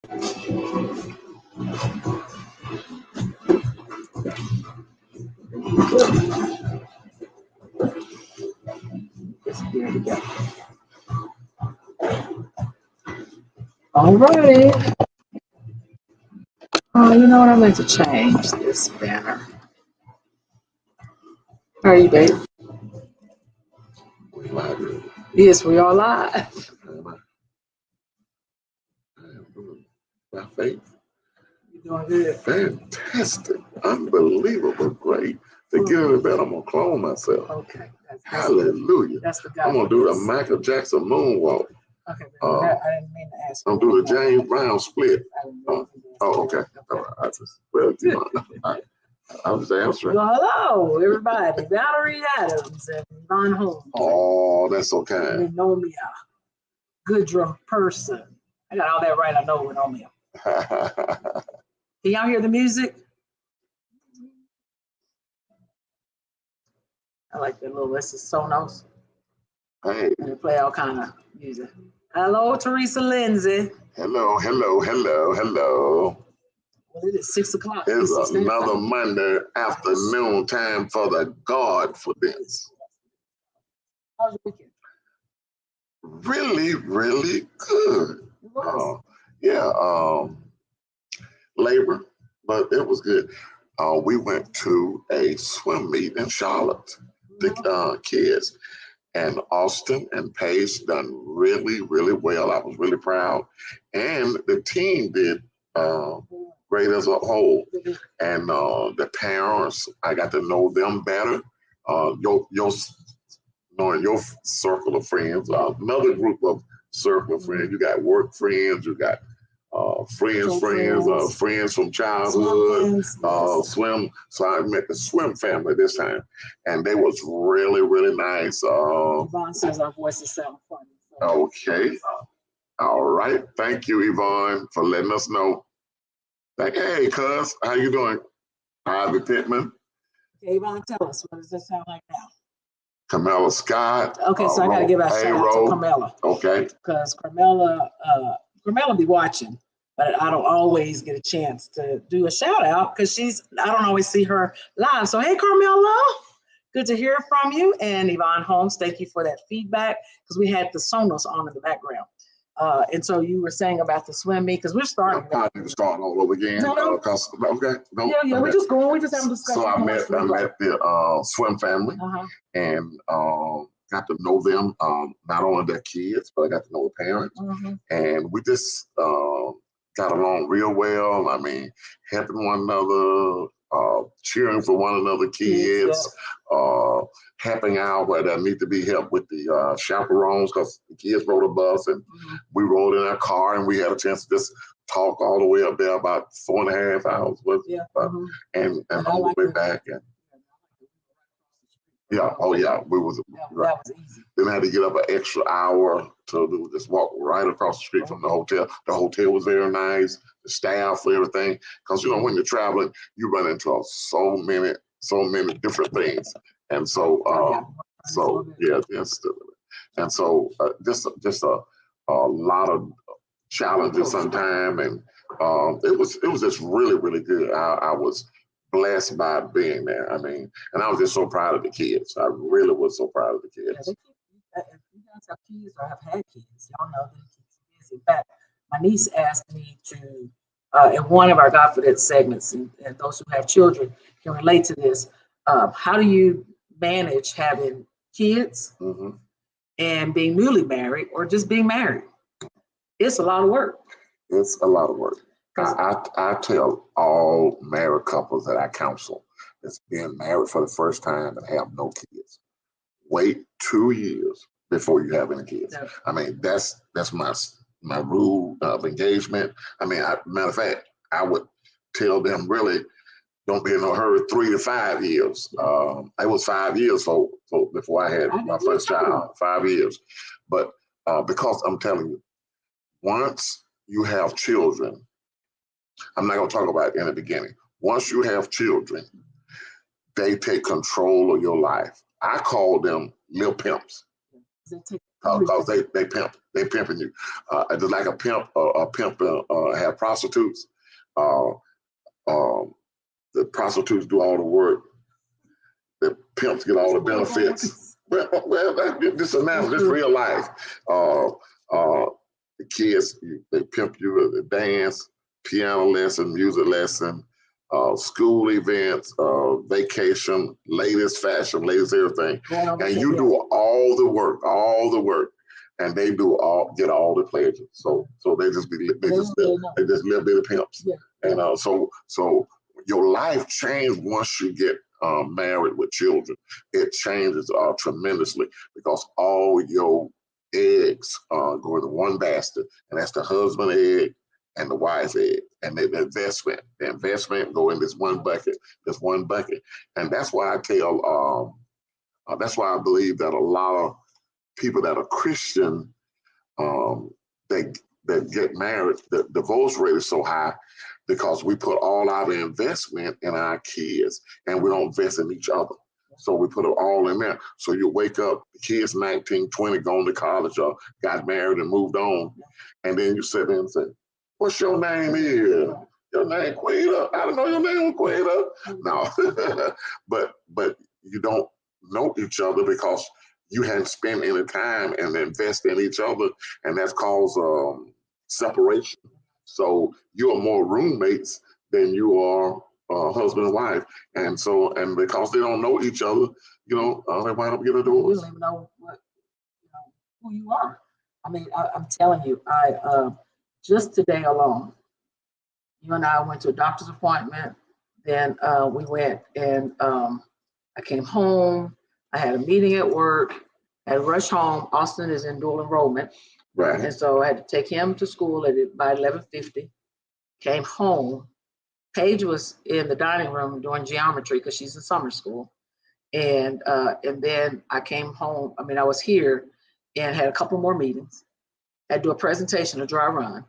Here we go. All right. Oh, you know what? I'm going to change this banner. How are you, babe? Yes, we are live. My faith. You're doing good. Fantastic. Unbelievable. Great. To get in the bed, I'm going to clone myself. Okay. Hallelujah. That's the I'm going to do the Michael Jackson moonwalk. Okay, I didn't mean to ask. I'm going to do the James Brown split. Okay. Well, you know, I was answering. Well, hello, everybody. Valerie Adams and Yvonne Holmes. Oh, that's so kind. They know me a good person. I got all that right. I know we know me. Can y'all hear the music? I like that little, this is Sonos. Hey. And they play all kind of music. Hello, Teresa Lindsay. Hello. Well, it is 6 o'clock. It's another Monday afternoon time for the GodFidence. How was your weekend? Really, really good. Labor, but it was good. We went to a swim meet in Charlotte, the kids, and Austin and Paige done really, really well. I was really proud, and the team did great as a whole. And the parents, I got to know them better. Knowing your circle of friends, another group of circle of friends. You got work friends, you got friends from childhood, swim. So I met the swim family this time, and they was really, really nice. Yvonne says our voices sound funny. Okay. All right. Thank you, Yvonne, for letting us know. Hey, cuz, how you doing? Ivy Pittman. Okay, Yvonne, tell us, what does this sound like now? Camilla Scott. Okay, so I got to give a shout out to Carmela. Okay. Because Carmela be watching, but I don't always get a chance to do a shout out because I don't always see her live. So, hey, Carmela, good to hear from you. And Yvonne Holmes, thank you for that feedback because we had the Sonos on in the background. And so you were saying about the swim meet because we're starting. Starting all over again. Okay. Yeah, we're just going. We just having a discussion. So I met the swim family and got to know them. Not only their kids, but I got to know the parents, and we just got along real well. I mean, helping one another, cheering for one another, kids. Helping out where there need to be help with the chaperones because the kids rode a bus and we rode in our car and we had a chance to just talk all the way up there about 4.5 hours and all the way back. And we was right. That was easy. Then I had to get up an extra hour to just walk right across the street from the hotel. The hotel was very nice, the staff, everything. Because when you're traveling, you run into so many different things. And so, just a lot of challenges sometimes, and it was just really, really good. I was blessed by being there. I mean, and I was just so proud of the kids. I really was so proud of the kids. If you guys have kids or have had kids, y'all know that kids are busy. In fact, my niece asked me to, in one of our GodFidence segments, and those who have children can relate to this. How do you manage having kids and being newly married or just being married? It's a lot of work. It's a lot of work. I tell all married couples that I counsel that's being married for the first time and have no kids, wait 2 years before you have any kids. Yeah. I mean, that's my rule of engagement. I mean, matter of fact, I would tell them really, don't be in a hurry. 3 to 5 years. It was 5 years before I had my first child. 5 years, but because I'm telling you, once you have children, I'm not going to talk about it in the beginning. Once you have children, they take control of your life. I call them little pimps. because they pimping you. Just like a pimp have prostitutes. The prostitutes do all the work. The pimps get all the benefits. Well, this analogy, this real life. The kids, they pimp you at the dance, piano lesson, music lesson, school events, vacation, latest fashion, latest everything. And you do all the work, and they get all the pleasure. So they just live little pimps. Yeah. And so your life changes once you get married with children. It changes tremendously, because all your eggs go into one basket, and that's the husband egg and the wife egg, and the investment go in this one bucket, and that's why I tell. That's why I believe that a lot of people that are Christian, that get married, the divorce rate is so high, because we put all our investment in our kids, and we don't invest in each other. So we put it all in there. So you wake up, the kids 19, 20, going to college, or got married and moved on. And then you sit there and say, what's your name here? Your name Quita? I don't know your name, Quita. No, but you don't know each other because you hadn't spent any time and invest in each other, and that's caused separation. So you are more roommates than you are husband and wife, and because they don't know each other, they wind up getting a divorce. You don't even know who you are. I mean, I'm telling you, I just today alone, you and I went to a doctor's appointment. Then we went and I came home. I had a meeting at work. I had to rush home. Austin is in dual enrollment, right? And so I had to take him to school by 11:50. Came home. Paige was in the dining room doing geometry because she's in summer school, and then I came home. I mean, I was here and had a couple more meetings. I had to do a presentation, a dry run.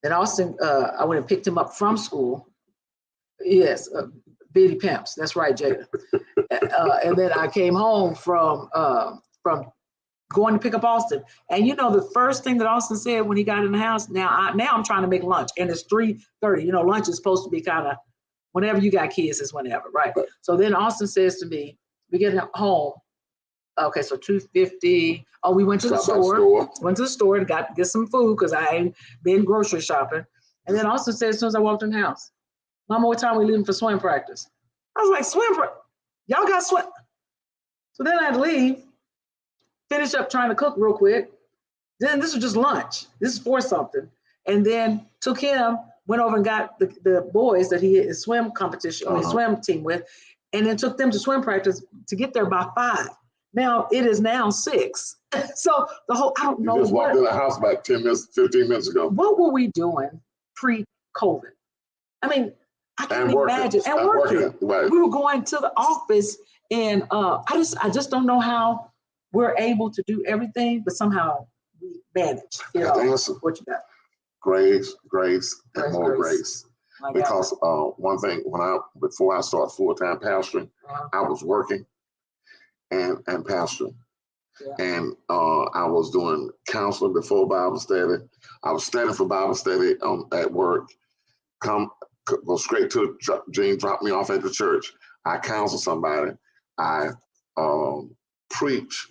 Then Austin, I went and picked him up from school. Yes, Bitty Pimps. That's right, Jada. And then I came home from going to pick up Austin. And the first thing that Austin said when he got in the house, now I'm trying to make lunch, and it's 3:30. Lunch is supposed to be kind of whenever you got kids is whenever, right? So then Austin says to me, we get home. Okay, so 2:50. Oh, we went to the store. Went to the store and got to get some food because I ain't been grocery shopping. And then Austin said, as soon as I walked in the house, Mama, what time are we leaving for swim practice? I was like, swim practice? Y'all got swim? So then I had to leave, finish up trying to cook real quick. Then this was just lunch. This is for something. And then took him, went over and got the boys that he had his swim competition, swim team with, and then took them to swim practice to get there by 5. Now it is now 6. So I don't know. You just walked in the house about 10 minutes, 15 minutes ago. What were we doing pre-COVID? I mean, I can't imagine. And working. Right. We were going to the office, and I just don't know how we're able to do everything, but somehow we manage. What you got? Grace, and more grace. Because one thing, before I started full-time pastoring, I was working and pastoring. Yeah. And I was doing counseling before Bible study. I was studying for Bible study at work. Go straight to Gene, drop me off at the church. I counsel somebody. I preach.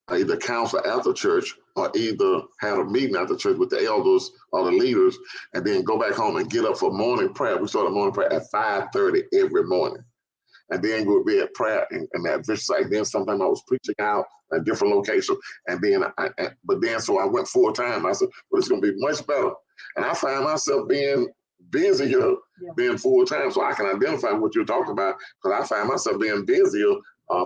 I either counsel at the church or either had a meeting at the church with the elders or the leaders, and then go back home and get up for morning prayer. We started morning prayer at 5:30 every morning. And then we would be at prayer and that vicious site. Then sometimes I was preaching out at a different location. And then, so I went full time. I said, well, it's going to be much better. And I find myself being busier, being full time. So I can identify what you're talking about, because I find myself being busier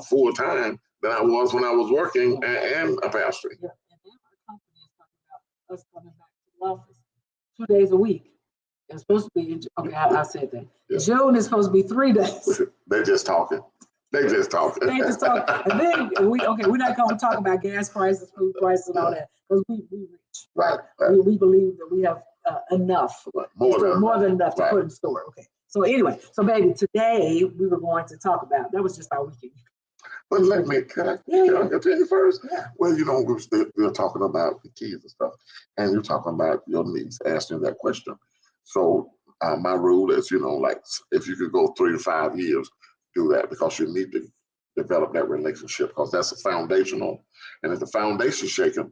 full time than I was when I was working and a pastor. Yeah. And then our company is talking about us coming back to the office 2 days a week. It's supposed to be, I said that. Yeah. June is supposed to be 3 days. They're just talking. They just talk. And then we're not going to talk about gas prices, food prices, and all that, because we rich. Right. We believe that we have enough, more than enough to put in store. Okay. So anyway, baby, today we were going to talk about, that was just our weekend. But let me, can I continue first? Yeah. Well, you know, we're talking about the kids and stuff, and you're talking about your niece asking that question. So my rule is, you know, like if you could go 3 to 5 years, do that because you need to develop that relationship because that's a foundational. And if the foundation's shaken,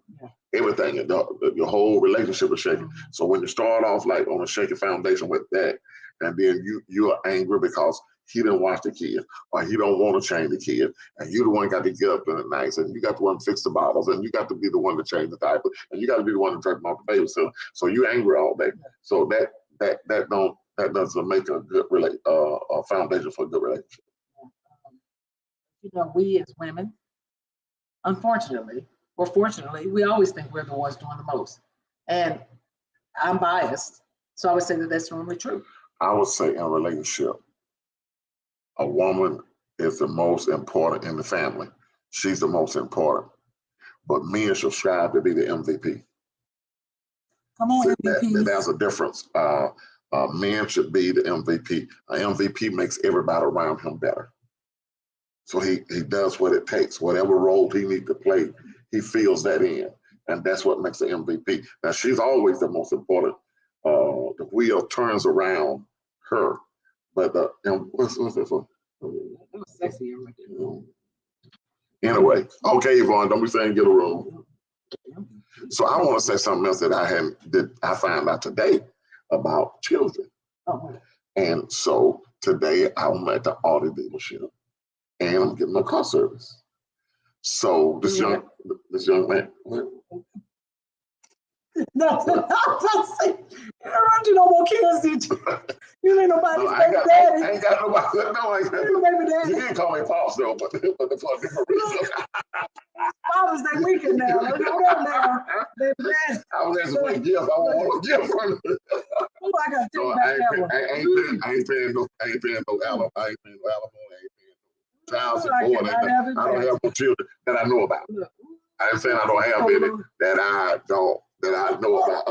everything, your whole relationship is shaken. So when you start off like on a shaky foundation with that, and then you're angry because he didn't watch the kid, or he don't want to change the kid, and you the one got to get up in the night, and you got the one to fix the bottles, and you got to be the one to change the diaper, and you got to be the one to drink them off the baby. So you angry all day. So that doesn't make a good a foundation for a good relationship. You know, we as women, unfortunately or fortunately, we always think we're the ones doing the most, and I'm biased, so I would say that that's normally true. I would say in a relationship, a woman is the most important in the family. She's the most important. But men should strive to be the MVP. Come on, MVP. There's a difference. Men should be the MVP. An MVP makes everybody around him better. So he does what it takes. Whatever role he needs to play, he fills that in. And that's what makes the MVP. Now, she's always the most important. The wheel turns around her. But what's this one? That was sexy. Anyway, okay, Yvonne, don't be saying get a room. So I want to say something else that I found out today about children. And so today I'm at the Audi dealership and I'm getting my car service. So this young man, what? No, I was say, you don't want you no more kids, did you? You ain't nobody's baby daddy. I ain't got nobody. No, I ain't got baby daddy. You didn't call me Pops though, but for a different reason. Father's Day weekend now. Hold on now, baby daddy. I was asking for a gift. I want a gift from you. Oh, I got to take back that one. I ain't paying no alimony. I ain't paying child support. I don't have no children that I know about. I ain't saying I don't have any that I know about.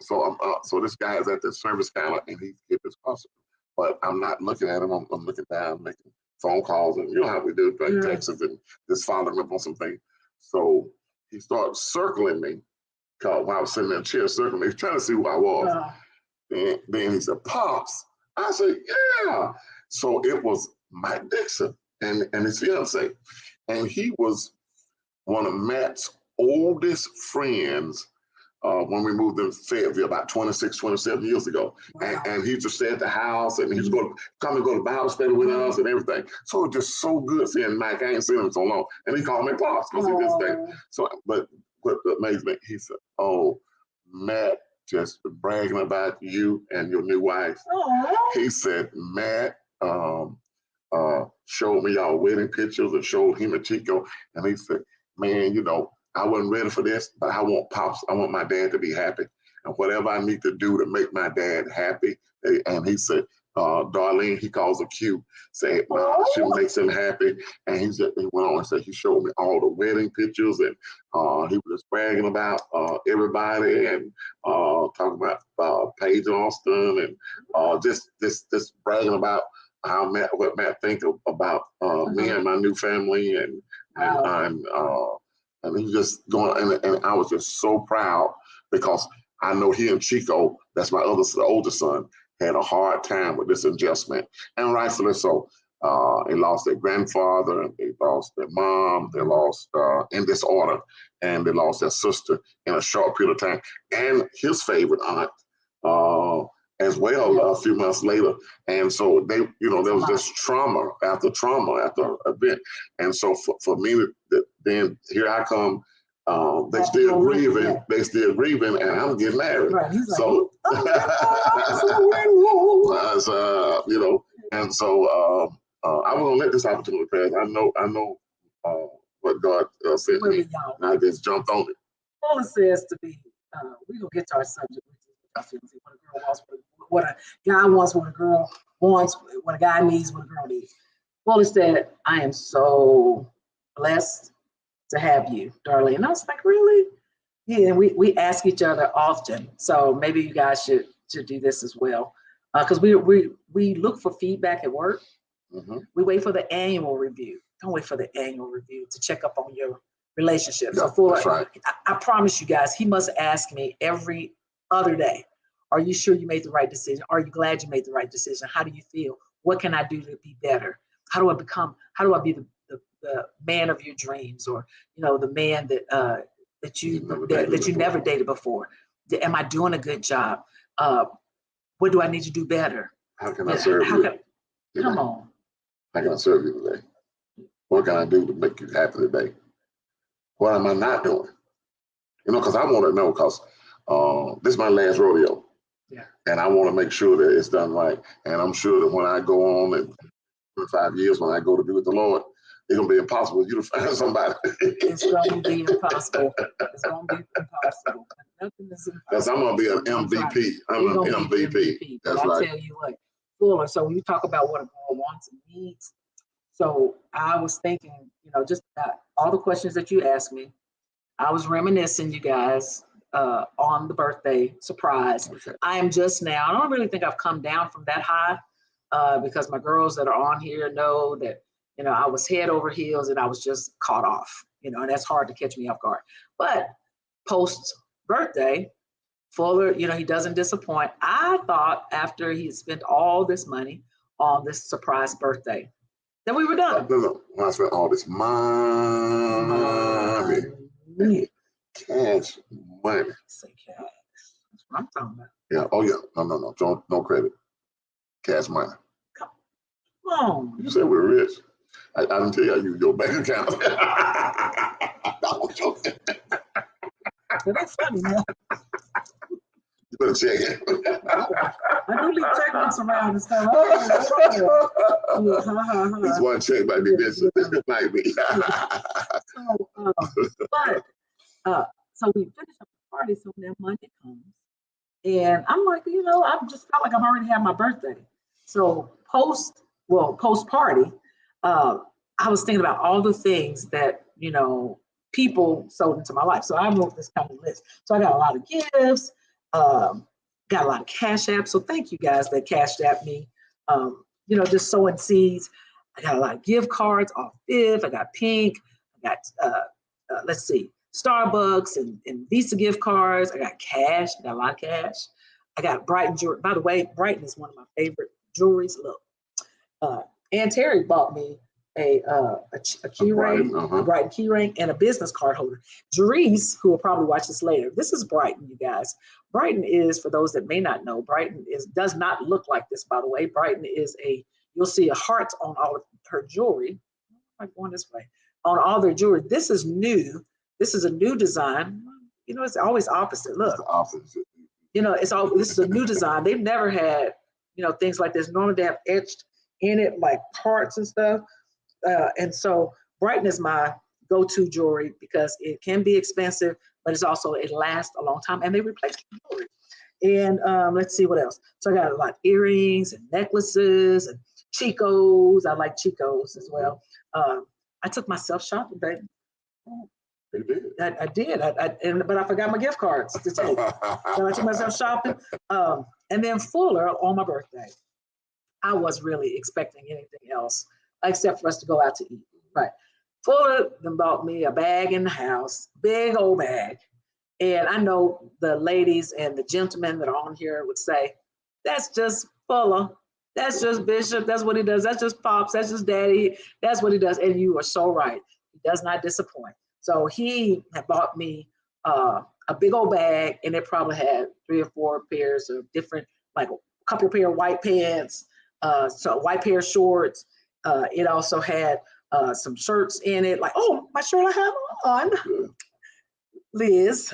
So this guy is at the service counter and he's getting his customer. But I'm not looking at him. I'm looking down, making phone calls, and you know how we do, like texts and just following up on some things. So he started circling me while I was sitting in a chair, circling me. He's trying to see who I was. And then he said, "Pops." I said, "Yeah." So it was Mike Dixon and his fiance, and he was one of Matt's oldest friends when we moved in Fayetteville about 26, 27 years ago. Wow. And he used to stay at the house and he was going to come and go to Bible study with us and everything. So it was just so good seeing Mike. I ain't seen him so long. And he called me Pops because he just stayed. So, but what amazed me, he said, "Oh, Matt just bragging about you and your new wife." He said, "Matt showed me y'all wedding pictures and showed him and Chico." And he said, "Man, you know, I wasn't ready for this, but I want Pops. I want my dad to be happy. And whatever I need to do to make my dad happy." And he said, Darlene, he calls her Q, said, she makes him happy. And he went on and said, he showed me all the wedding pictures and he was just bragging about everybody and talking about Paige Austin and just bragging about what Matt think about me and my new family and he was just going, and I was just so proud because I know he and Chico, that's my older son, had a hard time with this adjustment, and rightfully so. They lost their grandfather, and they lost their mom, they lost in this order, and they lost their sister in a short period of time, and his favorite aunt as well a few months later. And so they, you know, there was just trauma after event. And so for me, then here I come, they still grieving, and I'm getting married. Right. So, you know, and so I was gonna let this opportunity pass. I know what God said to me, and I just jumped on it. Paula says to me, we're gonna get to our subject, which is what a girl wants, what a guy wants, what a girl wants, what a guy needs, what a girl needs. Paula said, "I am so blessed to have you, Darlene." And I was like, "Really?" Yeah, and we ask each other often. So maybe you guys should do this as well. Because we look for feedback at work. We wait for the annual review. Don't wait for the annual review to check up on your relationship. Yeah, So that's right. I promise you guys, he must ask me every other day, are you sure you made the right decision? Are you glad you made the right decision? How do you feel? What can I do to be better? How do I be the man of your dreams, or the man that you never dated before? Am I doing a good job? What do I need to do better? How can I serve you? Come on. How can I serve you today? What can I do to make you happy today? What am I not doing? Because I want to know, because this is my last rodeo. Yeah. And I want to make sure that it's done right. And I'm sure that when I go on in 5 years, when I go to be with the Lord, it's going to be impossible for you to find somebody. It's going to be impossible. It's going to be impossible. Nothing is impossible. Because I'm going to be an MVP. I'm an MVP. That's but right. I tell you what, Fuller, so when you talk about what a girl wants and needs, so I was thinking, just about all the questions that you asked me, I was reminiscing, you guys, on the birthday surprise. Okay. I am just now, I don't really think I've come down from that high, because my girls that are on here know that, I was head over heels and I was just caught off, and that's hard to catch me off guard. But post birthday, Fuller, he doesn't disappoint. I thought after he spent all this money on this surprise birthday, that we were done. No. When I spent all this money, cash money. Say cash. That's what I'm talking about. Yeah. Oh yeah. No. No credit. Cash money. Come on. You said we're rich. I didn't tell you I use your bank account. I was joking. But that's funny, man. You better check it. I do leave checkbooks around and stuff. This one check might be missing. It might be. So we finished up the party, so then Monday comes. And I'm like, I just felt like I've already had my birthday. So post party, I was thinking about all the things that, people sold into my life. So I wrote this kind of list. So I got a lot of gifts, got a lot of cash apps. So thank you guys that cashed app me, just sowing seeds. I got a lot of gift cards off Fifth. I got Pink. I got, let's see, Starbucks and Visa gift cards. I got cash. I got a lot of cash. I got Brighton jewelry. By the way, Brighton is one of my favorite jewelries. Look, Aunt Terry bought me a key ring, a Brighton key ring, and a business card holder. Jerice, who will probably watch this later, this is Brighton, you guys. Brighton is, for those that may not know, Brighton does not look like this, by the way. Brighton is you'll see a heart on all of her jewelry. I'm going this way. On all their jewelry. This is new. This is a new design. It's always opposite. Look. It's the opposite. This is a new design. They've never had, things like this. Normally they have etched in it like parts and stuff. And so Brighton is my go-to jewelry because it can be expensive, but it lasts a long time, and they replace jewelry. And let's see what else. So I got a lot of earrings and necklaces and Chicos. I like Chicos as well. I took myself shopping, baby. You did. I did. But I forgot my gift cards to take. So I took myself shopping. And then Fuller on my birthday. I was really expecting anything else except for us to go out to eat. Right. Fuller then bought me a bag in the house, big old bag. And I know the ladies and the gentlemen that are on here would say, that's just Fuller. That's just Bishop. That's what he does. That's just Pops. That's just Daddy. That's what he does. And you are so right. He does not disappoint. So he had bought me a big old bag, and it probably had 3 or 4 pairs of different, like a couple of pair of white pants, so white pair of shorts. It also had some shirts in it, like, oh, my shirt I have on. Liz,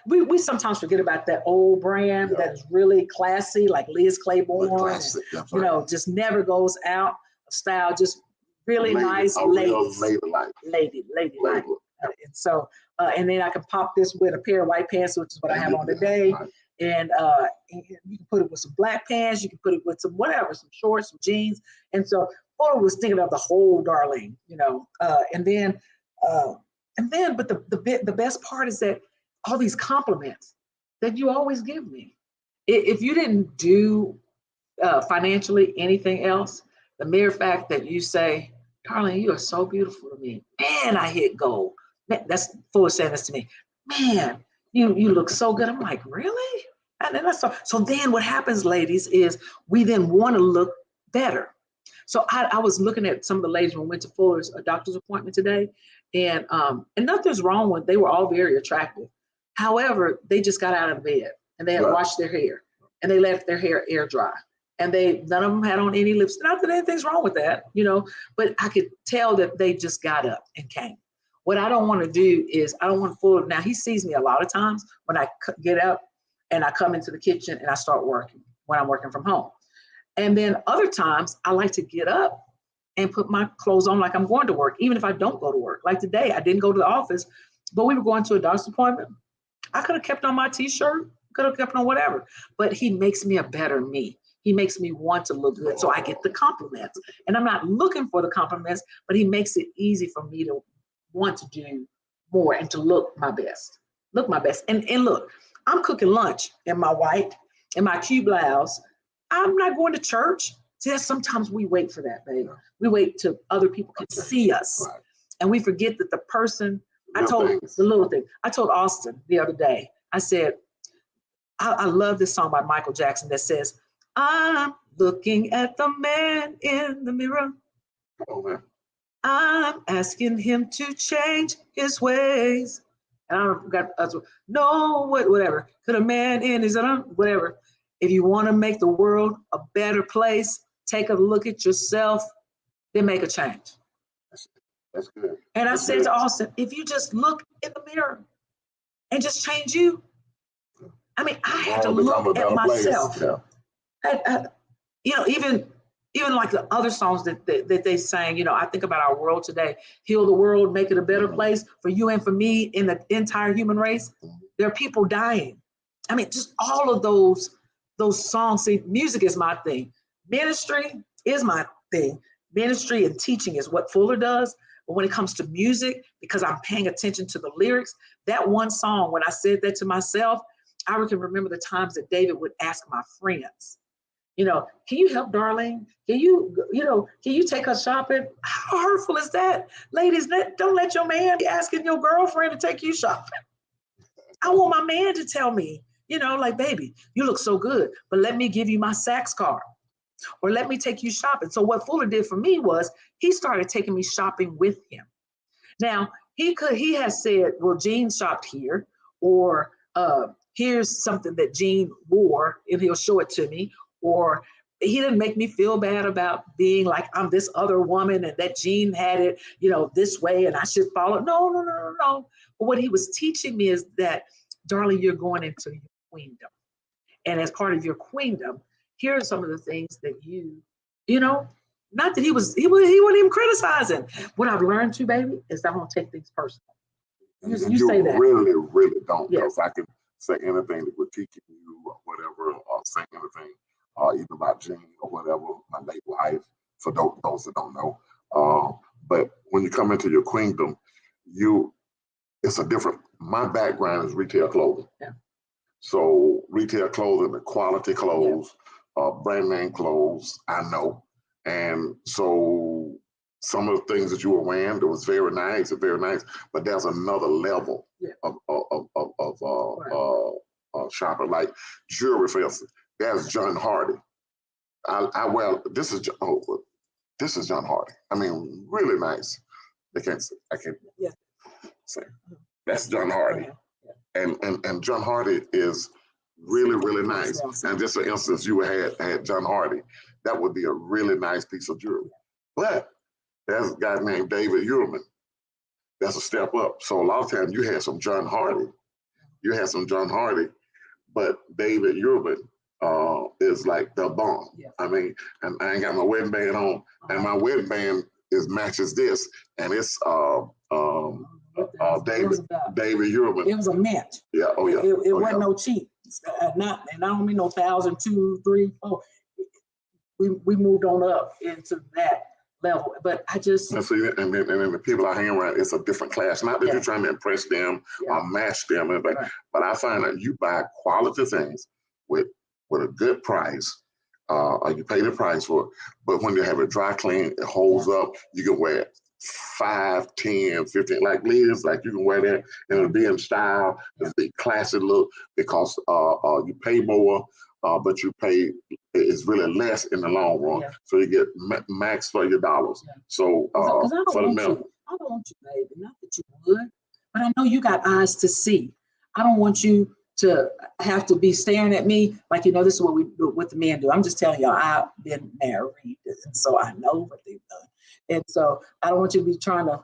we sometimes forget about that old brand that is really classy, like Liz Claiborne, classic, and, just never goes out of style, just really nice ladies. Lady. And so, and then I can pop this with a pair of white pants, which is what I have on today. Right. And you can put it with some black pants, you can put it with some whatever, some shorts, some jeans. And so Fuller was thinking of the whole darling, and then, but the best part is that all these compliments that you always give me. If you didn't do financially anything else, The mere fact that you say, Darlene, you are so beautiful to me. Man, I hit gold. Man, that's Fuller saying this to me. Man, you look so good. I'm like, really? And then so then what happens, ladies, is we then want to look better. So I was looking at some of the ladies when we went to Fuller's doctor's appointment today, and nothing's wrong with, they were all very attractive. However, they just got out of bed and they had washed their hair and they left their hair air dry. And none of them had on any lipstick. Not that anything's wrong with that, but I could tell that they just got up and came. What I don't want to do is, I don't want Fuller. Now, he sees me a lot of times when I get up and I come into the kitchen and I start working when I'm working from home. And then other times I like to get up and put my clothes on like I'm going to work, even if I don't go to work. Like today, I didn't go to the office, but we were going to a doctor's appointment. I could have kept on my t-shirt, could have kept on whatever, but he makes me a better me. He makes me want to look good, so I get the compliments. And I'm not looking for the compliments, but he makes it easy for me to want to do more and to look my best. And look, I'm cooking lunch in my white, in my cute blouse. I'm not going to church. See, sometimes we wait for that, baby. We wait till other people can see us. Right. And we forget that the person, I told Austin the other day, I said, I love this song by Michael Jackson that says, I'm looking at the man in the mirror. Oh, man. I'm asking him to change his ways. And I forgot, whatever. Could a man in his whatever. If you want to make the world a better place, take a look at yourself, then make a change. That's good. And I said to Austin, if you just look in the mirror and just change you, I mean, I had to look at myself. Yeah. Even like the other songs that they sang, I think about our world today, heal the world, make it a better place for you and for me in the entire human race. There are people dying. I mean, just all of those songs. See, music is my thing. Ministry is my thing. Ministry and teaching is what Fuller does. But when it comes to music, because I'm paying attention to the lyrics, that one song, when I said that to myself, I can remember the times that David would ask my friends, can you help Darlene? Can you take her shopping? How hurtful is that? Ladies, don't let your man be asking your girlfriend to take you shopping. I want my man to tell me, like, baby, you look so good, but let me give you my Saks card, or let me take you shopping. So what Fuller did for me was he started taking me shopping with him. Now, he has said, well, Jean shopped here, or here's something that Jean wore, and he'll show it to me. Or he didn't make me feel bad about being like I'm this other woman and that Jean had it, this way and I should follow. No. But what he was teaching me is that, darling, you're going into your queendom. And as part of your queendom, here are some of the things that not that he wasn't even criticizing. What I've learned too, baby, is I don't take things personal. You say that. Really, really don't. Because I can say anything that would teach you or whatever, or say anything. Either about Jean or whatever, my late wife, for those that don't know. But when you come into your queendom, it's a different, my background is retail clothing. Yeah. So retail clothing, the quality clothes, brand name clothes, I know. And so some of the things that you were wearing, that was very nice, but there's another level of shopper, like jewelry, for instance. There's John Hardy. This is John Hardy. I mean, really nice. I can't say. That's John Hardy. And John Hardy is really, really nice. And just for instance, you had John Hardy. That would be a really nice piece of jewelry. But there's a guy named David Uhrman. That's a step up. So a lot of times you had some John Hardy. But David Uhrman is like the bomb. Yeah. I mean, and I ain't got my wedding band on, and my wedding band matches this, and it's David Uhrman. It was a mint. Yeah. Oh yeah. It wasn't no cheap. And I don't mean no 1,000, 2, 3, 4. We moved on up into that level, but I just and then the people I hang around, it's a different class. Not that you're trying to impress them or match them, but I find that you buy quality things with a good price, You pay the price for it. But when you have it dry clean, it holds up. You can wear it 5, 10, 15, like Liz, like you can wear that and it'll be in style. It'll be classy look because you pay more, but you pay, it's really less in the long run. Yeah. So you get max for your dollars. Yeah. So for the milk. I don't want you, baby, not that you would, but I know you got eyes to see. I don't want you to have to be staring at me like, you know, this is what we do, what the men do. I'm just telling y'all, I've been married, and so I know what they've done. And so I don't want you to be trying to,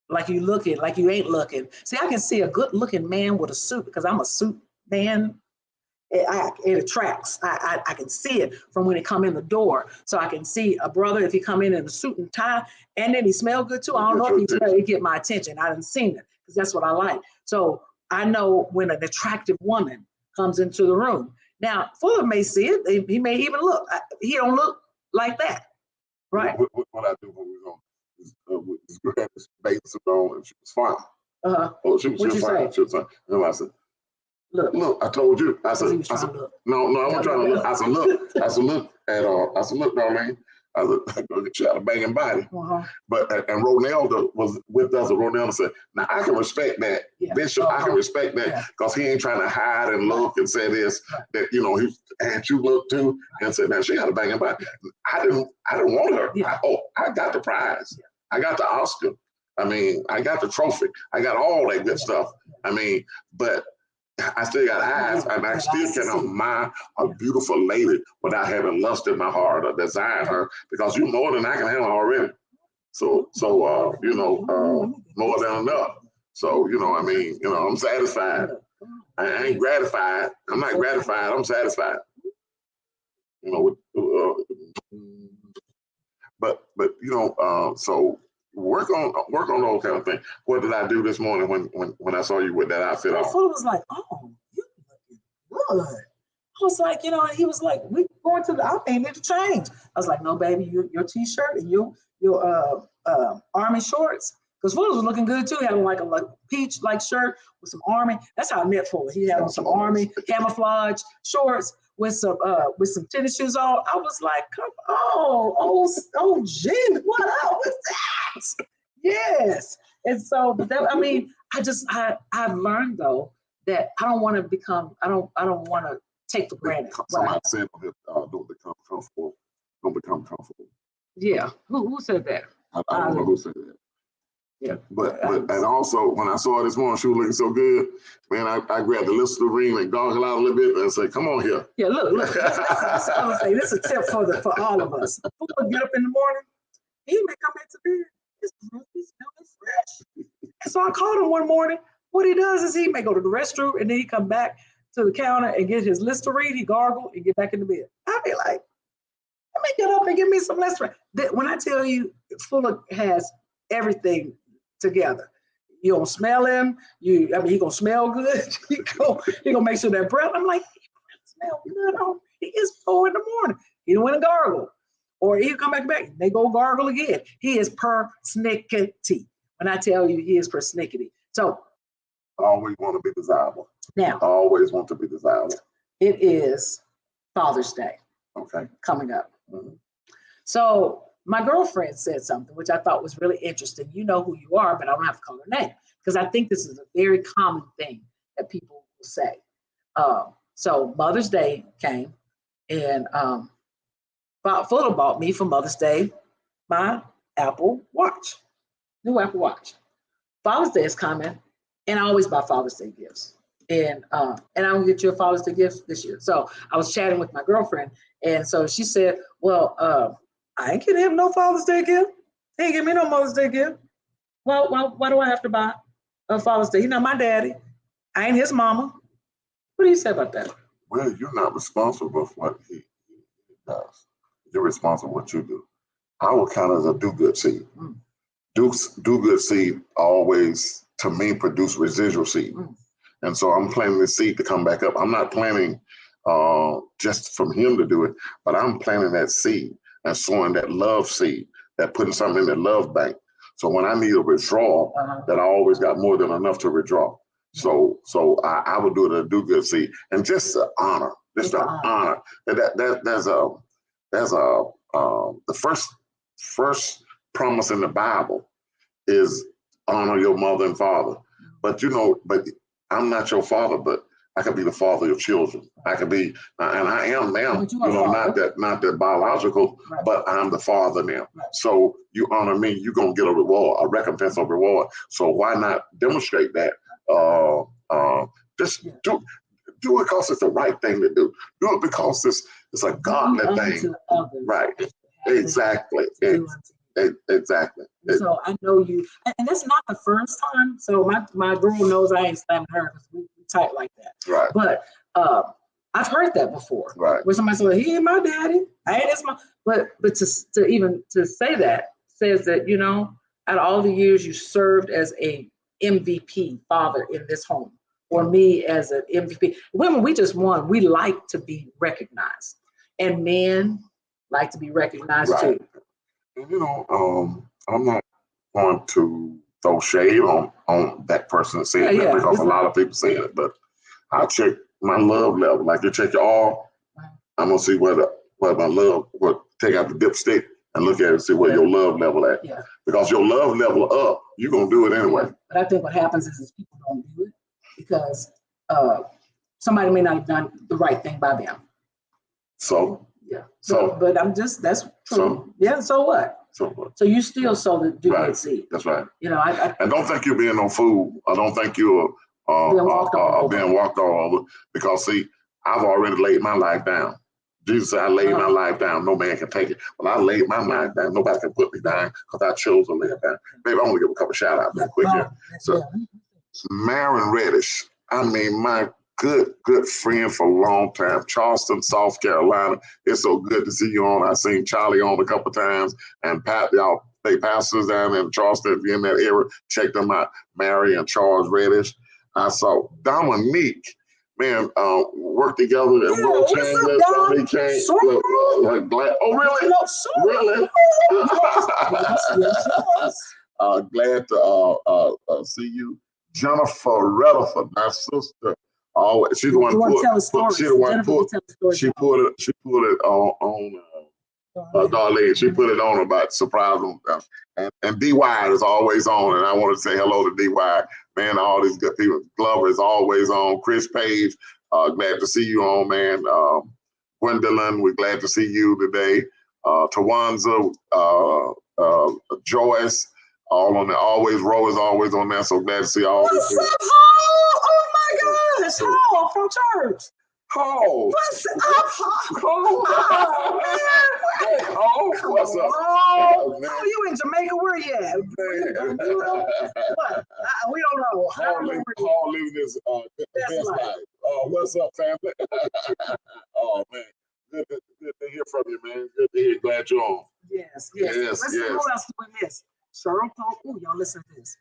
like you looking, like you ain't looking. See, I can see a good looking man with a suit because I'm a suit man. It attracts. I can see it from when it come in the door. So I can see a brother, if he come in a suit and tie, and then he smell good too. I don't know if he smell, it get my attention. I didn't seen it because that's what I like. So I know when an attractive woman comes into the room. Now, Fuller may see it. He may even look. He don't look like that, right? What I do when we go is grab this bathing suit on, and she was fine. Oh, she was fine. She was fine. And I said, Look, I told you. I said, no, I wasn't trying to look. I said, look, at Darlene. I said, she had a banging body. But and Ronaldo was with us, and Ronaldo said, now I can respect that. Yeah. Bishop, I can respect that because he ain't trying to hide and look and say this, that, you know, he had you look too, and said, now she had a banging body. I didn't want her. Yeah. I got the prize. I got the Oscar. I mean, I got the trophy. I got all that good stuff. I mean, but I still got eyes, and I still can admire a beautiful lady without having lust in my heart or desire her, because you're more than I can handle already. So you know, more than enough. So, you know, I mean, you know, I'm satisfied. I ain't gratified. I'm not gratified. I'm satisfied. You know, but you know, so work on those kind of things. What did I do this morning when I saw you with that outfit on? Fuller was like, "Oh, you looking good." I was like, you know, and he was like, "We going to the, I may need to change." I was like, "No, baby, your t-shirt and your army shorts." Because Fuller was looking good too. He had like a peach like shirt with some army. That's how I met Fuller. He had on some army camouflage shorts with some tennis shoes on. I was like, come on, oh, Jen, what up with that? Yes. And so that, I mean, I've learned though that I don't want to become, I don't want to take for granted. Somebody said don't become comfortable. Don't become comfortable. Yeah. Who said that? I don't know who said that. Yeah. But and also when I saw her this morning, she was looking so good. Man, I grabbed the Listerine and goggled out a little bit and said, "Come on here." Yeah, look. This is a tip for all of us. Fuller get up in the morning, he may come into bed. His breath is smelling fresh. And so I called him one morning. What he does is he may go to the restroom and then he come back to the counter and get his Listerine. He gargle and get back in the bed. I'd be like, let me get up and give me some Listerine. When I tell you, Fuller has everything together. You don't smell him. He gonna smell good. he gonna make sure that breath. I'm like, he smell good. Oh, he is 4 in the morning. He went and gargle, or he'll come back. They go gargle again. He is persnickety. When I tell you, he is persnickety. So always want to be desirable. Now, always want to be desirable. It is Father's Day. Okay. Coming up. Mm-hmm. So my girlfriend said something which I thought was really interesting. You know who you are, but I don't have to call her name because I think this is a very common thing that people will say. So Mother's Day came, and Fuller bought me for Mother's Day my Apple Watch, new Apple Watch. Father's Day is coming, and I always buy Father's Day gifts. And I don't get you a Father's Day gift this year. So I was chatting with my girlfriend, and so she said, "Well, I ain't getting him no Father's Day gift. He ain't give me no Mother's Day gift. Well, why do I have to buy a Father's Day? He's not my daddy. I ain't his mama." What do you say about that? Well, you're not responsible for what he does. You're responsible for what you do. I will count as a do-good seed. Mm. Do-good seed always, to me, produce residual seed. Mm. And so I'm planting the seed to come back up. I'm not planting just from him to do it, but I'm planting that seed and sowing that love seed, that putting something in the love bank. So when I need a withdrawal, that I always got more than enough to withdraw. So I would do it a do-good seed, and just to honor Just the honor. There's the first promise in the Bible is honor your mother and father. But but I'm not your father, but I could be the father of your children. I could be, and I am now. Not that biological, right. But I'm the father now. Right. So you honor me, you're gonna get a reward, a recompense of reward. So why not demonstrate that? Just do it because it's the right thing to do. Do it because it's a godly thing. Right. Exactly. Exactly. So I know you, and that's not the first time. So my girl knows I ain't slamming her because we tight like that. Right. But I've heard that before. Right. Where somebody said, "He ain't my daddy. I ain't his mom." But to even say that says that out of all the years you served as a MVP father in this home, or me as an MVP. Women, we just won. We like to be recognized, and men like to be recognized too. And I'm not going to throw shade on that person that said that because a lot of people say it, but I check my love level. Like you check your all, I'm gonna see where my love, take out the dipstick and look at it and see where your love level at. Yeah. Because your love level up, you're gonna do it anyway. But I think what happens is people don't do it because somebody may not have done the right thing by them. So yeah. So but that's true. So, yeah. So what? So what? So you still sow the good seed. That's right. I don't think you're being no fool. I don't think you're being walked all over. Because see, I've already laid my life down. Jesus said, I laid my life down. No man can take it. Well, I laid my life down. Nobody can put me down because I chose to lay it down. Maybe I'm going to give a couple shout outs real quick here. So, Marion Reddish, I mean, my good friend for a long time, Charleston, South Carolina. It's so good to see you on. I've seen Charlie on a couple times, and y'all stay pastors down in Charleston. If you're in that area, check them out. Mary and Charles Reddish. I saw Dominique. Man, work together at World Champions. Dominique came. Glad. Oh, really? Really? Glad to see you. Jennifer Rutherford, my sister. Always, she's the one she put it on Darlene. She put it on about surprise them. And DY is always on, and I want to say hello to DY. Man, all these good people. Glover is always on. Chris Page, glad to see you on, man. Gwendolyn, we're glad to see you today. Tawanza, Joyce, all on there. Always Roe is always on there. So glad to see all these people. Oh my gosh, Hall from church. Hall. What's up, Hall? What's up? Oh, you in Jamaica? Where you at? What? We don't know. Hall living his best life. What's up, family? Oh man, good to hear from you, man. Good to hear. Glad you're on. Yes. Who else do we miss? Cheryl Pope. Ooh, y'all listen to this.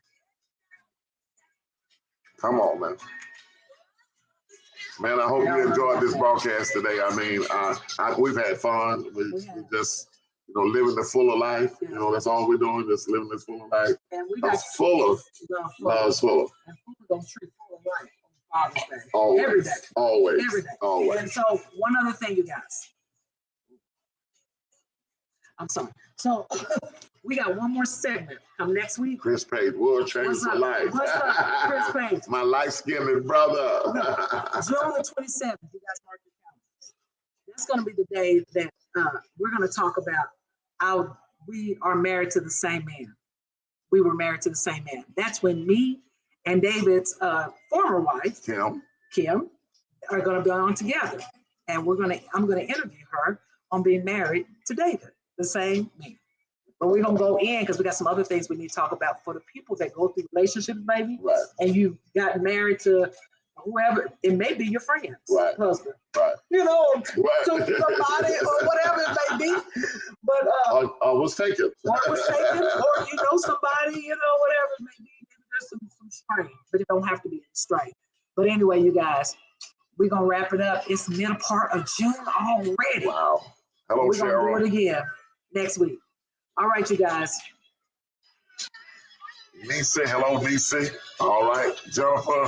Come on, man. Man, I hope you enjoyed this broadcast today. I mean, we've had fun. We just, living the fuller life. That's all we're doing, just living this fuller life. And we got fuller. Love's fuller. And people don't treat full of life on Father's Day. Always. Every day. Always. Every day. Always. And so, one other thing, you guys. I'm sorry. So, we got one more segment come next week. Chris Page, World Change for Life. What's up, Chris Page? My light-skinned brother. June the 27th, you guys mark your calendars. That's going to be the day that we're going to talk about we are married to the same man. We were married to the same man. That's when me and David's former wife, Kim, are going to be on together. And I'm going to interview her on being married to David, the same man. But we don't go in because we got some other things we need to talk about for the people that go through relationships, baby. Right. And you got married to whoever, it may be your friend's husband. Right. To somebody or whatever it may be. But was taken. Or somebody, whatever it may be. There's some strain, but it don't have to be strain. But anyway, you guys, we're gonna wrap it up. It's the middle part of June already. Wow. Hello, we're gonna do it again next week. All right, you guys. Nisi, hello, Nisi. All right, Jennifer.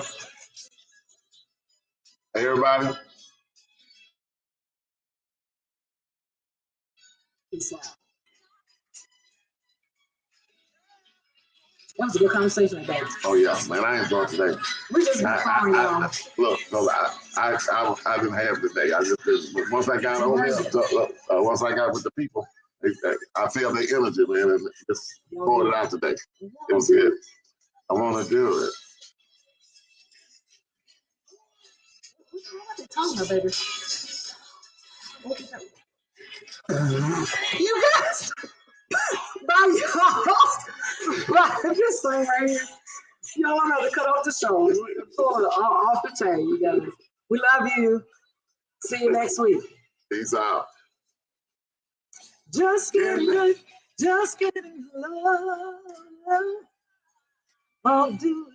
Everybody. Peace out. That was a good conversation today. Oh yeah, man, I enjoyed today. We just been calling y'all. Look, no, I didn't have today. I just did, once I got on here, once I got with the people, I felt their energy, man, and just poured it out today. It was good. I want to do it. What you talking about, baby? You guys, bye y'all. Bye. This thing right here. Y'all know to cut off the show. Pull it off the chain, you guys. We love you. See you next week. Peace out. Just getting good. Just getting love. I'll do